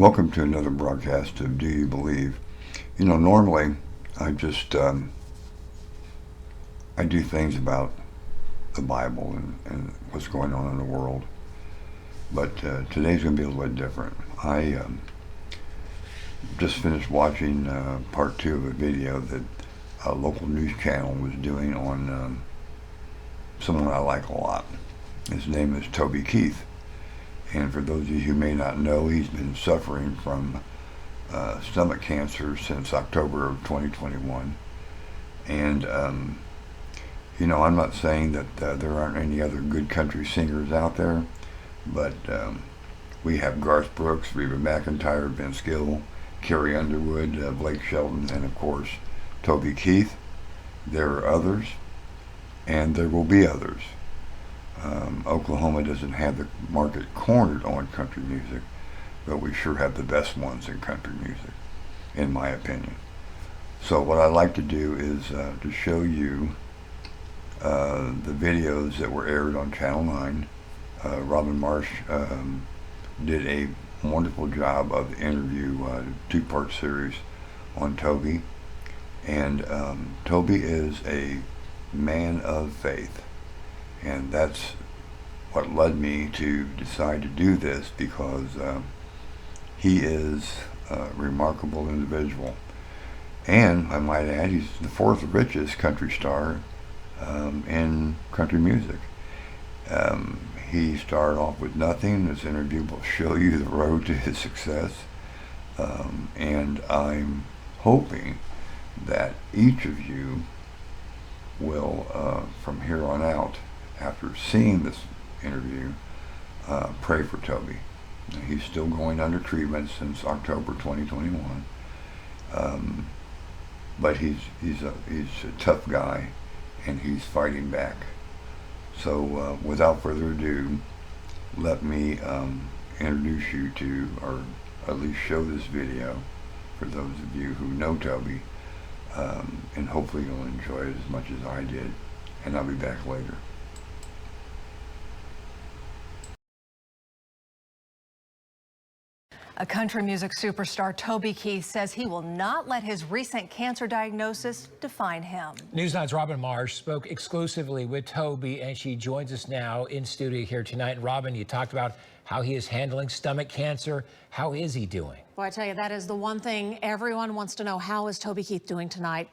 Welcome to another broadcast of Do You Believe? You know, normally I just I do things about the Bible and what's going on in the world, but today's going to be a little bit different. I just finished watching part two of a video that a local news channel was doing on someone I like a lot. His name is Toby Keith. And for those of you who may not know, he's been suffering from stomach cancer since October of 2021. And, you know, I'm not saying that there aren't any other good country singers out there, but we have Garth Brooks, Reba McEntire, Vince Gill, Carrie Underwood, Blake Shelton, and of course, Toby Keith. There are others, and there will be others. Oklahoma doesn't have the market cornered on country music, but we sure have the best ones in country music, in my opinion. So what I like to do is to show you the videos that were aired on Channel 9. Robin Marsh did a wonderful job of the interview, two-part series on Toby. And Toby is a man of faith. And that's what led me to decide to do this, because he is a remarkable individual. And I might add, he's the fourth richest country star in country music. He started off with nothing. This interview will show you the road to his success. And I'm hoping that each of you will, from here on out, after seeing this interview, pray for Toby. He's still going under treatment since October 2021, but he's a tough guy, and he's fighting back. So without further ado, let me introduce you to, or at least show this video for those of you who know Toby, and hopefully you'll enjoy it as much as I did, and I'll be back later. A country music superstar, Toby Keith, says he will not let his recent cancer diagnosis define him. News 9's Robin Marsh spoke exclusively with Toby, and she joins us now in studio here tonight. Robin, you talked about how he is handling stomach cancer. How is he doing? Well, I tell you, that is the one thing everyone wants to know. How is Toby Keith doing tonight?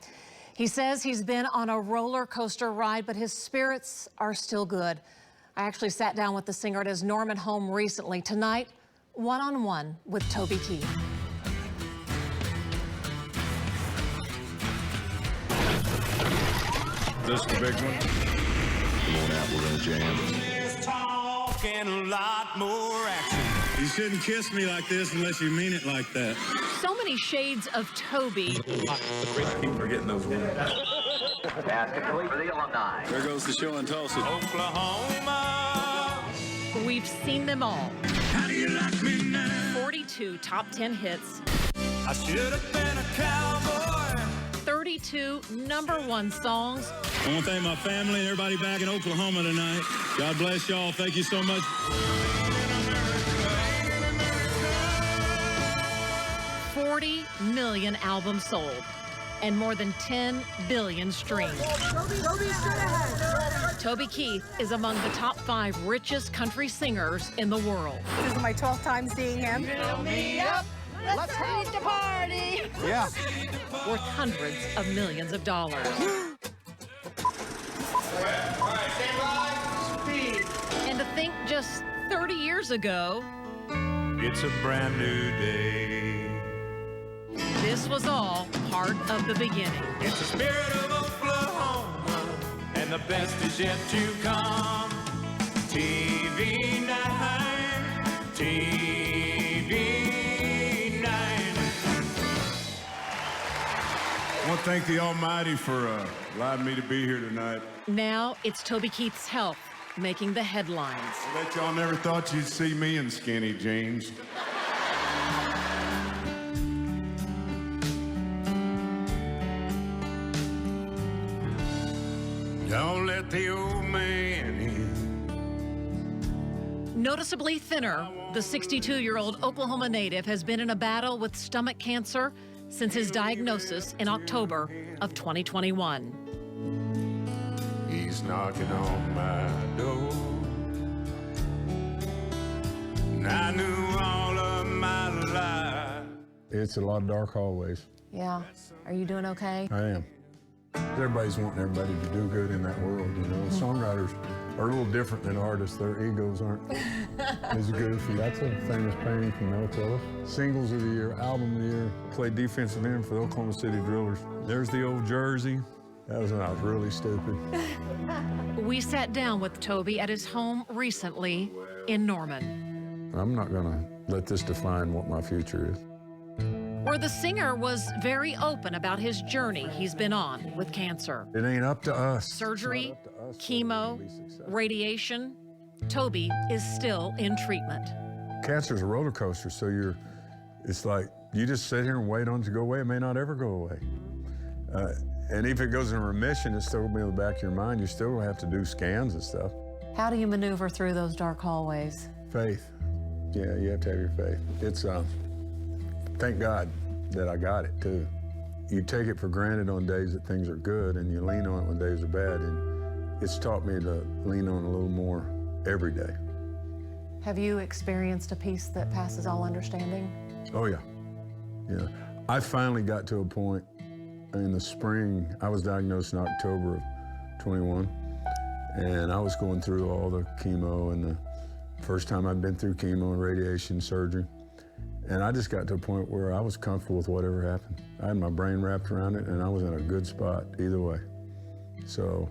He says he's been on a roller coaster ride, but his spirits are still good. I actually sat down with the singer at his Norman home recently. Tonight, one-on-one with Toby Keith. This the big one? Come on out, we're gonna jam. Talk and a lot more action. You shouldn't kiss me like this unless you mean it like that. So many shades of Toby. We're getting those wins. Basketball for the alumni. There goes the show in Tulsa. Oklahoma. We've seen them all. How do you like me now? 42 top 10 hits. I should have been a cowboy. 32 #1 songs. I want to thank my family and everybody back in Oklahoma tonight. God bless y'all. Thank you so much. 40 million albums sold and more than 10 billion streams. Toby Keith is among the top 5 richest country singers in the world. This is my 12th time seeing him. Fill me up. Let's hit the party. Yeah. Worth hundreds of millions of dollars. And to think just 30 years ago, It's a brand new day. this was all part of the beginning. It's the spirit of Oklahoma, and the best is yet to come. TV 9, TV 9. I want to thank the Almighty for allowing me to be here tonight. Now it's Toby Keith's health making the headlines. I bet y'all never thought you'd see me in skinny jeans. Don't let the old man in. Noticeably thinner, the 62-year-old Oklahoma native has been in a battle with stomach cancer since his diagnosis in October of 2021. He's knocking on my door. And I knew all of my life. It's a lot of dark hallways. Yeah. Are you doing okay? I am. Everybody's wanting everybody to do good in that world, you know. Songwriters are a little different than artists. Their egos aren't as goofy. That's a famous painting from Melchella. Singles of the year, album of the year. Played defensive end for the Oklahoma City Drillers. There's the old jersey. That was when I was really stupid. We sat down with Toby at his home recently in Norman, I'm not gonna let this define what my future is. where the singer was very open about his journey he's been on with cancer. It ain't up to us. Surgery, It's not up to us to chemo, be successful. radiation. Toby is still in treatment. Cancer's a roller coaster, so it's like you just sit here and wait on it to go away. It may not ever go away. And if it goes in remission, it's still gonna be in the back of your mind. You still gonna have to do scans and stuff. How do you maneuver through those dark hallways? Faith. Yeah, you have to have your faith. It's, thank God that I got it too. You take it for granted on days that things are good and you lean on it when days are bad. And it's taught me to lean on it a little more every day. Have you experienced a peace that passes all understanding? Oh yeah, yeah. I finally got to a point in the spring. I was diagnosed in October of 21, and I was going through all the chemo, and the first time I'd been through chemo and radiation surgery. And I just got to a point where I was comfortable with whatever happened. I had my brain wrapped around it, and I was in a good spot either way. So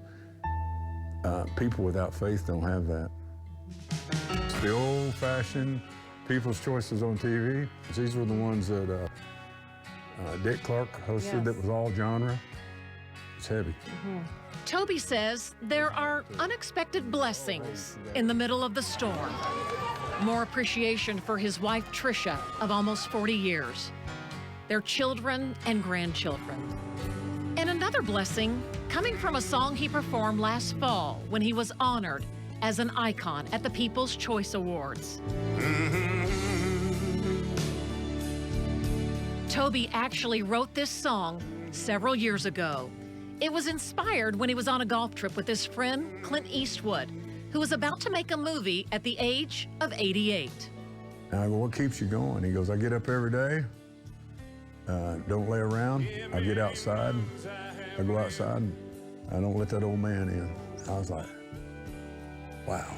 people without faith don't have that. It's the old-fashioned People's Choices on TV. These were the ones that Dick Clark hosted. Yes. That was all genre. It's heavy. Toby says there are unexpected blessings in the middle of the storm. More appreciation for his wife, Tricia, of almost 40 years, their children and grandchildren. And another blessing coming from a song he performed last fall when he was honored as an icon at the People's Choice Awards. Toby actually wrote this song several years ago. It was inspired when he was on a golf trip with his friend, Clint Eastwood, who was about to make a movie at the age of 88. And I go, what keeps you going? He goes, I get up every day, don't lay around. I get outside, I go outside, and I don't let that old man in. I was like, wow,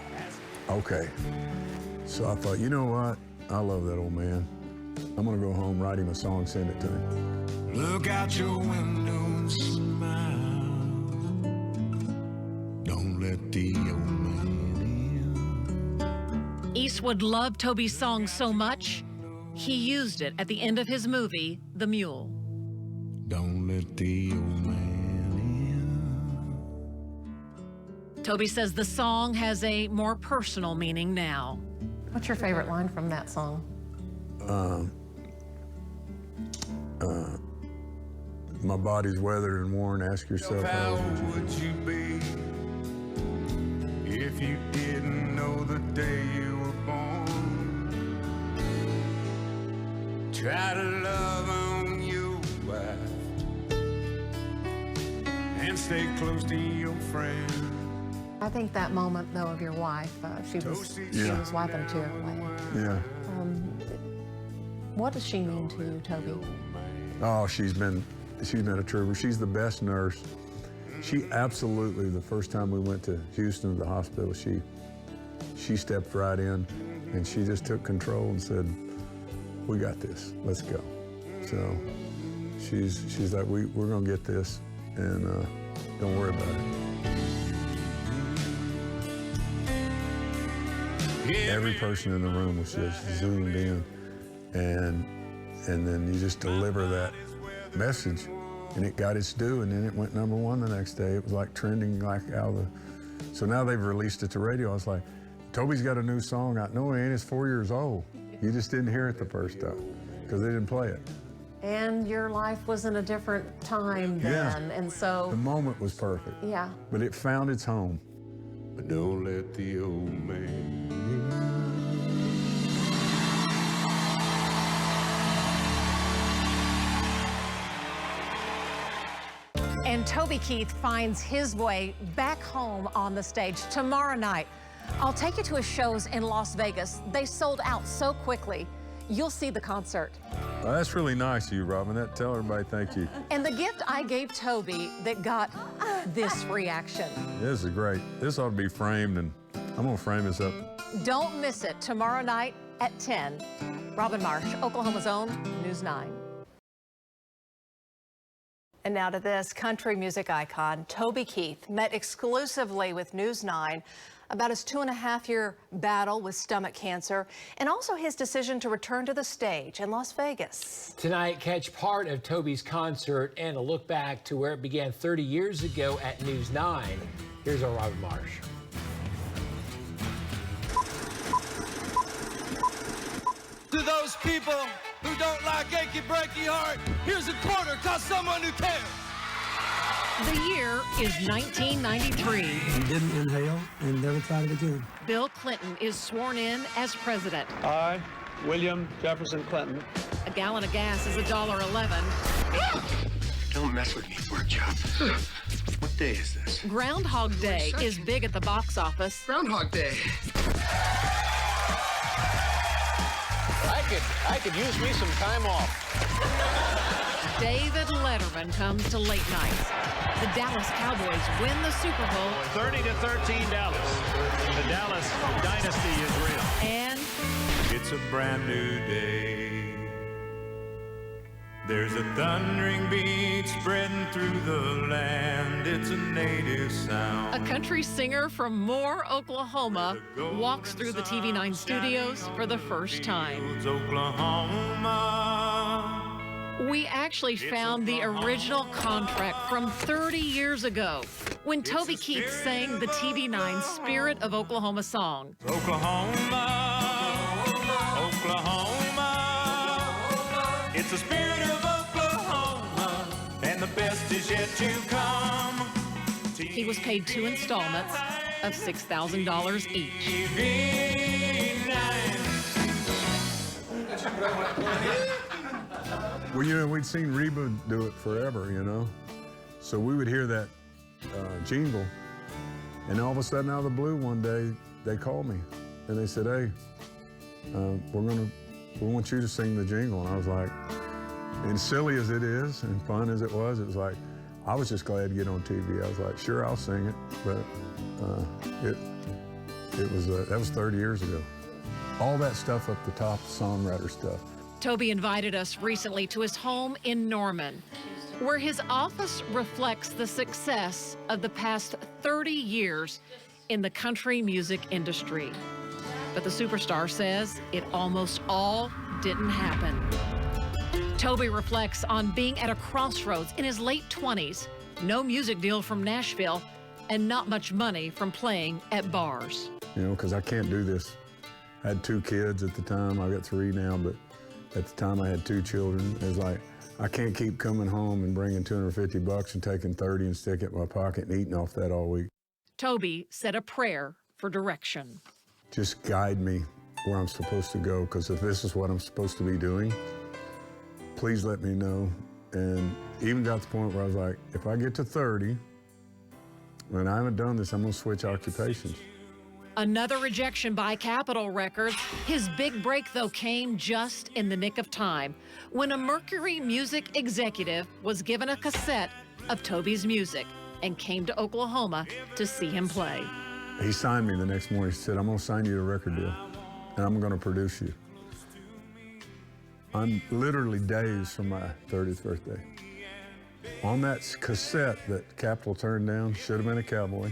okay. So I thought, you know what? I love that old man. I'm gonna go home, write him a song, send it to him. Look out your window and smile. Don't let the old man in. Eastwood loved Toby's song so much, he used it at the end of his movie, The Mule. Don't let the old man in. Toby says the song has a more personal meaning now. What's your favorite line from that song? My body's weathered and worn. Ask yourself How how would you be if you didn't know the day you were born? Try to love on your wife and stay close to your friend. I think that moment, though, of your wife, she was wiping a tear away. Yeah. What does she mean to you, Toby? Oh, she's been a trooper. She's the best nurse. She absolutely, the first time we went to Houston, the hospital, she stepped right in and she just took control and said, we got this, let's go. So she's like, we're gonna get this, and don't worry about it. Every person in the room was just zoomed in, and then you just deliver that message, and it got its due, and then it went #1 the next day. It was like trending like out of the... So now they've released it to radio. I was like, Toby's got a new song out. No, he ain't. It's 4 years old. You just didn't hear it the first time because they didn't play it. And your life was in a different time then, and The so, moment was perfect, yeah. but it found its home. But don't let the old man in. Toby Keith finds his way back home on the stage tomorrow night. I'll take you to his shows in Las Vegas. They sold out so quickly. You'll see the concert. Well, that's really nice of you, Robin. Tell everybody thank you. And the gift I gave Toby that got this reaction. This is great. This ought to be framed, and I'm going to frame this up. Don't miss it tomorrow night at 10. Robin Marsh, Oklahoma's own News 9. And now to this. Country music icon Toby Keith met exclusively with News 9 about his 2.5-year battle with stomach cancer and also his decision to return to the stage in Las Vegas. Tonight, catch part of Toby's concert and a look back to where it began 30 years ago at News 9. Here's our Robin Marsh. To those people who don't like achy breaky heart, here's a quarter, cause someone who cares. The year is 1993. He didn't inhale and never tried it again. Bill Clinton is sworn in as president. I, William Jefferson Clinton. A gallon of gas is $1.11. Don't mess with me, work job. What day is this? Groundhog Day is big at the box office. Groundhog Day. I could use me some time off. David Letterman comes to late nights. The Dallas Cowboys win the Super Bowl. 30-13 Dallas. The Dallas dynasty is real. And It's a brand new day. There's a thundering beat spreading through the land. It's a native sound. a country singer from Moore, Oklahoma, walks through the TV9 studios for the first time. Oklahoma. We actually found the original contract from 30 years ago when Toby Keith sang the TV9 Spirit of Oklahoma song. Oklahoma, Oklahoma, it's the spirit of Oklahoma, and the best is yet to come. He was paid 2 installments of $6,000 each. Well, you know, we'd seen Reba do it forever, you know? So we would hear that jingle, and all of a sudden, out of the blue, one day, they called me, and they said, hey, we want you to sing the jingle. And I was like, and silly as it is, and fun as it was like, I was just glad to get on TV. I was like, sure, I'll sing it, but that was 30 years ago. All that stuff up the top, songwriter stuff. Toby invited us recently to his home in Norman, where his office reflects the success of the past 30 years in the country music industry. But the superstar says it almost all didn't happen. Toby reflects on being at a crossroads in his late 20s, no music deal from Nashville, and not much money from playing at bars. You know, because I can't do this. I had 2 kids at the time. I've got 3 now, but at the time I had 2 children. It was like, I can't keep coming home and bringing $250 and taking 30 and sticking it in my pocket and eating off that all week. Toby said a prayer for direction. Just guide me where I'm supposed to go, because if this is what I'm supposed to be doing, please let me know. And even got to the point where I was like, if I get to 30 and I haven't done this, I'm gonna switch occupations. Another rejection by Capitol Records. His big break, though, came just in the nick of time when a Mercury music executive was given a cassette of Toby's music and came to Oklahoma to see him play. He signed me the next morning. He said, I'm gonna sign you a record deal and I'm gonna produce you. I'm literally days from my 30th birthday. On that cassette that Capitol turned down, should have been a cowboy.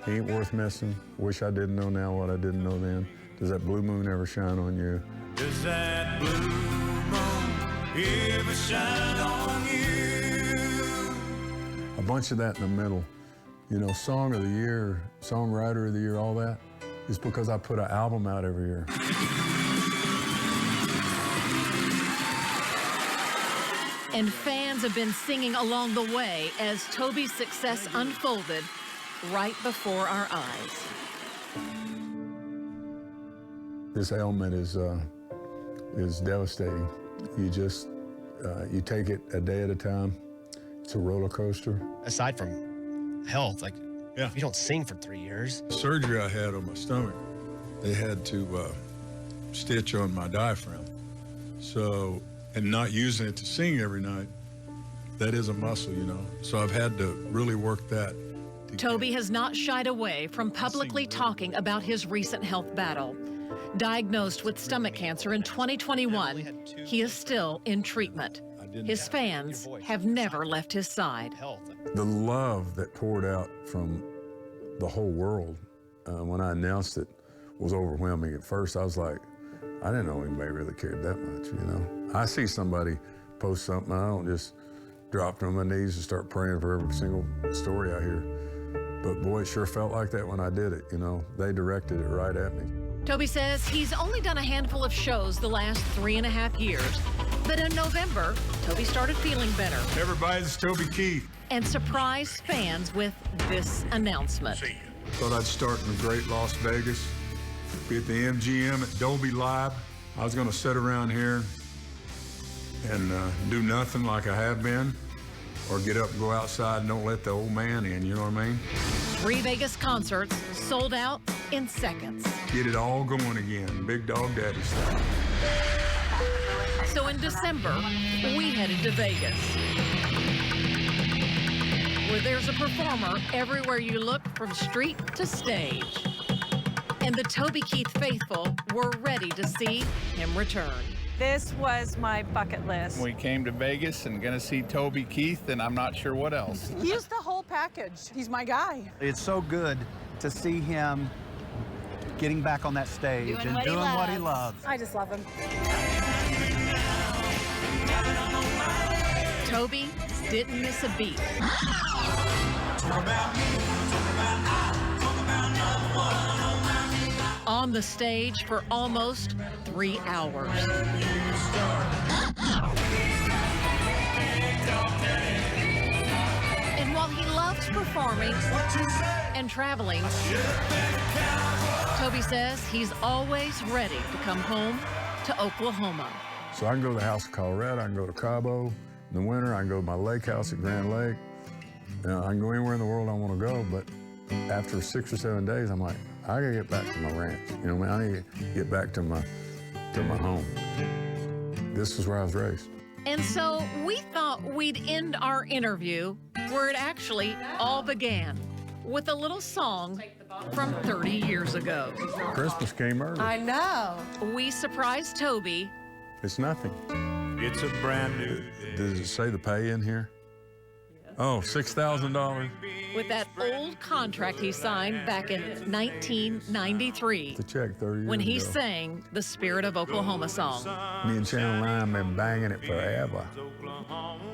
He ain't worth messing. Wish I didn't know now what I didn't know then. Does that blue moon ever shine on you? Does that blue moon ever shine on you? A bunch of that in the middle. You know, Song of the Year, Songwriter of the Year, all that, is because I put an album out every year. And fans have been singing along the way as Toby's success unfolded right before our eyes. This ailment is devastating. You just, you take it a day at a time. It's a roller coaster. Aside from health, like, if you don't sing for 3 years. The surgery I had on my stomach, they had to stitch on my diaphragm. So, and not using it to sing every night, that is a muscle, you know. So I've had to really work that. Toby has not shied away from publicly talking about his recent health battle. Diagnosed with stomach cancer in 2021, he is still in treatment. His fans have never left his side. The love that poured out from the whole world when I announced it was overwhelming. At first, I was like, I didn't know anybody really cared that much, you know. I see somebody post something, I don't just drop on my knees and start praying for every single story I hear. But boy, it sure felt like that when I did it, you know. They directed it right at me. Toby says he's only done a handful of shows the last 3.5 years. But in November, Toby started feeling better. Everybody, it's Toby Keith. And surprised fans with this announcement. Thought I'd start in the great Las Vegas, be at the MGM at Dolby Live. I was gonna sit around here and do nothing like I have been, or get up and go outside and don't let the old man in, you know what I mean? 3 Vegas concerts sold out in seconds. Get it all going again, Big Dog Daddy style. So in December, we headed to Vegas, where there's a performer everywhere you look from street to stage. And the Toby Keith faithful were ready to see him return. This was my bucket list. We came to Vegas and gonna see Toby Keith, and I'm not sure what else. He's the whole package. He's my guy. It's so good to see him getting back on that stage and doing what he loves. I just love him. Toby didn't miss a beat. On the stage for almost 3 hours. And while he loves performing and traveling, Toby says he's always ready to come home to Oklahoma. So I can go to the house in Colorado, I can go to Cabo. In the winter, I can go to my lake house at Grand Lake. You know, I can go anywhere in the world I want to go, but after 6 or 7 days, I'm like, I gotta get back to my ranch. You know what I mean? I need to get back to my home. This is where I was raised. And so we thought we'd end our interview where it actually all began, with a little song from 30 years ago. Christmas came early. I know. We surprised Toby. It's nothing. It's a brand new day. Does it say the pay in here? Oh, $6,000. With that old contract he signed back in 1993. The check 30 years when he ago. sang the Spirit of Oklahoma song. Me and Channel 9 have been banging it forever.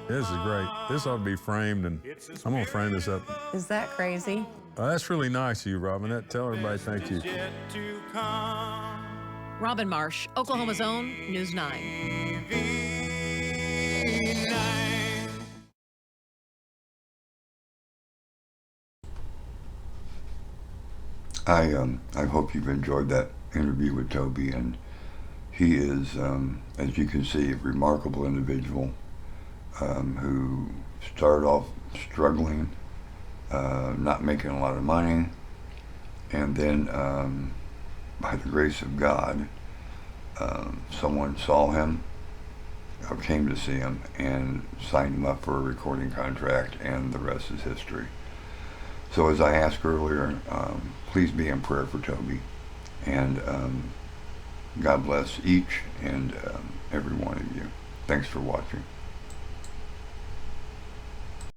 This is great. This ought to be framed, and I'm gonna frame this up. Is that crazy? That's really nice of you, Robin. Tell everybody thank you. Robin Marsh, Oklahoma's own News 9. I hope you've enjoyed that interview with Toby, and he is, as you can see, a remarkable individual who started off struggling, not making a lot of money, and then by the grace of God, someone saw him, or came to see him, and signed him up for a recording contract, and the rest is history. So as I asked earlier, please be in prayer for Toby, and God bless each and every one of you. Thanks for watching.